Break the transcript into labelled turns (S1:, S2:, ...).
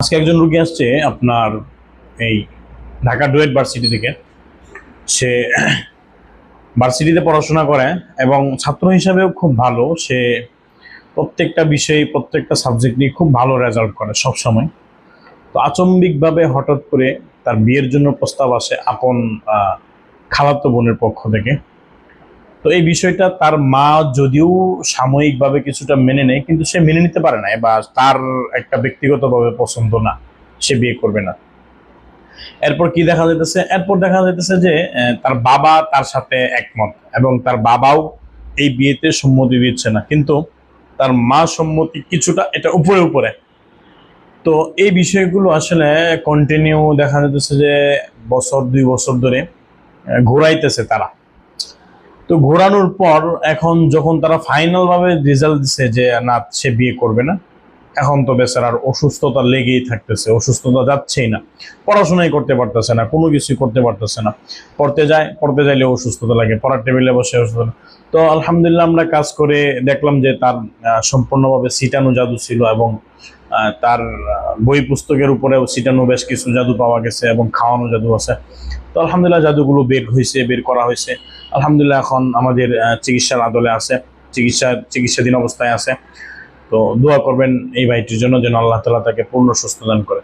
S1: আজকে একজন রুগী আসছে আপনার এই ঢাকা ডুয়েট ভার্সিটি থেকে। সে ভার্সিটিতে পড়াশোনা করে এবং ছাত্র হিসাবেও খুব ভালো। সে প্রত্যেকটা বিষয়ে প্রত্যেকটা সাবজেক্ট নিয়ে খুব ভালো রেজাল্ট করে সব সময়। তো আচম্বিকভাবে হঠাৎ করে তার বিয়ের জন্য প্রস্তাব আসে আপন খালাতো বোনের পক্ষ থেকে। তো এই বিষয়টা তার মা যদিও সাময়িকভাবে কিছুটা মেনে নেয়, কিন্তু সে মেনে নিতে পারে না বা তার একটা ব্যক্তিগতভাবে পছন্দ না, সে বিয়ে করবে না। এরপর কি দেখা যাইতেছে, এরপর দেখা যাইতেছে যে তার বাবা তার সাথে একমত এবং তার বাবাও এই বিয়েতে সম্মতি দিচ্ছে না, কিন্তু তার মা সম্মতি কিছুটা এটা উপরে উপরে। তো এই বিষয়গুলো আসলে কন্টিনিউ দেখা যাচ্ছে যে বছর 2 বছর ধরে ঘোরাইতেছে তারা। তো ঘোরানোর পর এখন যখন তারা ফাইনাল ভাবে রেজাল্ট দিচ্ছে যে না, সে বিয়ে করবে না, এখন তো বেচারার অসুস্থতা লেগেই থাকতেছে, অসুস্থতা যাচ্ছেই না, পড়াশোনাই করতে পারতেছে না, কোনো কিছুই করতে পারতেছে না। পড়তে যাইলে অসুস্থতা লাগে, পড়ার টেবিলে বসে অসুস্থতা। তো আলহামদুলিল্লাহ আমরা কাজ করে দেখলাম যে তার সম্পূর্ণভাবে ছিটানো জাদু ছিল এবং তার বই পুস্তকের উপরেও ছিটানো বেশ কিছু জাদু পাওয়া গেছে এবং খাওয়ানো জাদু আছে। তো আলহামদুলিল্লাহ জাদুগুলো বের করা হয়েছে। আলহামদুলিল্লাহ এখন আমাদের চিকিৎসার আদলে আছে, চিকিৎসাধীন অবস্থায় আছে। তো দোয়া করবেন এই ভাইটির জন্য যেন আল্লাহ তাআলা তাকে পূর্ণ সুস্থ দান করে।